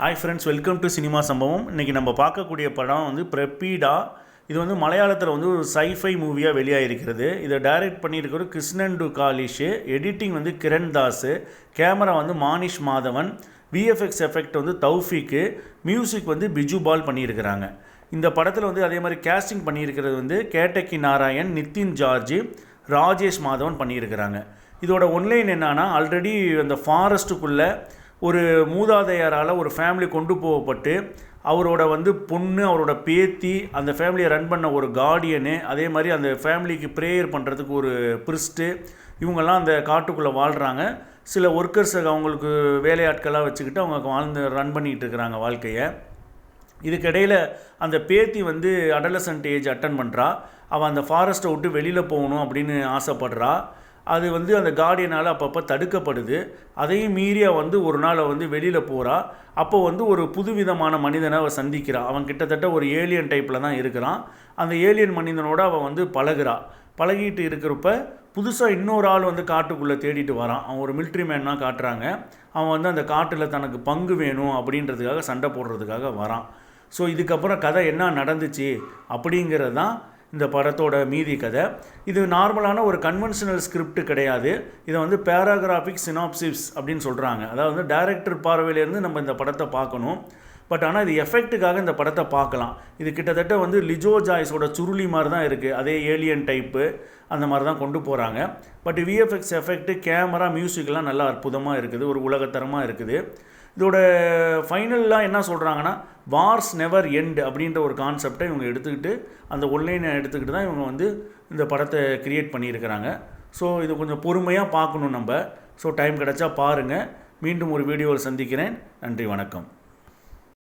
Hi friends, welcome to cinema சம்பவம். இன்றைக்கி நம்ம பார்க்கக்கூடிய படம் வந்து பிரபீடா. இது வந்து மலையாளத்தில் வந்து ஒரு சைஃபை மூவியாக வெளியாகிருக்கிறது. இதை டைரக்ட் பண்ணியிருக்கிற கிருஷ்ணன் டு காலிஷு, எடிட்டிங் வந்து கிரண் தாஸ், கேமரா வந்து மானிஷ் மாதவன், விஎஃப்எக்ஸ் எஃபெக்ட் வந்து தௌஃபிக்கு, மியூசிக் வந்து பிஜு பால் பண்ணியிருக்கிறாங்க. இந்த படத்தில் வந்து அதே மாதிரி கேஸ்டிங் பண்ணியிருக்கிறது வந்து கேட்டக்கி நாராயண், நித்தின் ஜார்ஜ், ராஜேஷ் மாதவன் பண்ணியிருக்கிறாங்க. இதோட ஒன்லைன் என்னன்னா, ஆல்ரெடி அந்த ஃபாரஸ்ட்டுக்குள்ளே ஒரு மூதாதையரால் ஒரு ஃபேமிலி கொண்டு போகப்பட்டு அவரோட வந்து பொண்ணு, அவரோட பேத்தி, அந்த ஃபேமிலியை ரன் பண்ண ஒரு கார்டியனு, அதே மாதிரி அந்த ஃபேமிலிக்கு ப்ரேயர் பண்ணுறதுக்கு ஒரு பிரிஸ்ட்டு, இவங்கெல்லாம் அந்த காட்டுக்குள்ளே வாழ்கிறாங்க. சில ஒர்க்கர்ஸ் அவங்களுக்கு வேலையாட்களாக வச்சுக்கிட்டு அவங்க ரன் பண்ணிகிட்டு இருக்கிறாங்க வாழ்க்கையை. இதுக்கிடையில் அந்த பேத்தி வந்து அடலசன்ட் ஏஜ் அட்டன் பண்ணுறா. அவள் அந்த ஃபாரஸ்ட்டை விட்டு வெளியில் போகணும் அப்படின்னு ஆசைப்படுறா. அது வந்து அந்த கார்டியனால் அப்பப்போ தடுக்கப்படுது. அதையும் மீறி வந்து ஒரு நாள் வந்து வெளியில் போகிறா. அப்போ வந்து ஒரு புதுவிதமான மனிதனை அவள் சந்திக்கிறா. அவன் கிட்டத்தட்ட ஒரு ஏலியன் டைப்பில் தான் இருக்கிறான். அந்த ஏலியன் மனிதனோடு அவள் வந்து பழகிட்டு இருக்கிறப்ப புதுசாக இன்னொரு ஆள் வந்து காட்டுக்குள்ளே தேடிட்டு வரான். அவன் ஒரு மிலிட்ரி மேனாக காட்டுறாங்க. அவன் வந்து அந்த காட்டில் தனக்கு பங்கு வேணும் அப்படின்றதுக்காக சண்டை போடுறதுக்காக வரான். ஸோ இதுக்கப்புறம் கதை என்ன நடந்துச்சு அப்படிங்கிறது தான் இந்த படத்தோட மீதி கதை. இது நார்மலான ஒரு கன்வென்ஷனல் ஸ்கிரிப்ட் கிடையாது. இதை வந்து பேராகிராஃபிக் சினாப்சிஸ் அப்படின்னு சொல்கிறாங்க. அதாவது வந்து டைரக்டர் பார்வையிலேருந்து நம்ம இந்த படத்தை பார்க்கணும். பட் ஆனால் இது எஃபெக்ட்டுக்காக இந்த படத்தை பார்க்கலாம். இது கிட்டத்தட்ட வந்து லிஜோ ஜாய்ஸோட சுருளி மாதிரி தான் இருக்குது. அதே ஏலியன் டைப்பு அந்த மாதிரி தான் கொண்டு போகிறாங்க. பட் விஎஃப்எக்ஸ் எஃபெக்ட்டு, கேமரா, மியூசிக்லாம் நல்லா அற்புதமாக இருக்குது, ஒரு உலகத்தரமாக இருக்குது. இதோட ஃபைனல்லாம் என்ன சொல்கிறாங்கன்னா, வார்ஸ் நெவர் எண்ட் அப்படின்ற ஒரு கான்செப்டை இவங்க எடுத்துக்கிட்டு, அந்த ஒன்லைனை எடுத்துக்கிட்டு தான் இவங்க வந்து இந்த படத்தை க்ரியேட் பண்ணியிருக்கிறாங்க. ஸோ இது கொஞ்சம் பொறுமையாக பார்க்கணும் நம்ம. ஸோ டைம் கிடச்சா பாருங்கள். மீண்டும் ஒரு வீடியோவில் சந்திக்கிறேன். நன்றி, வணக்கம்.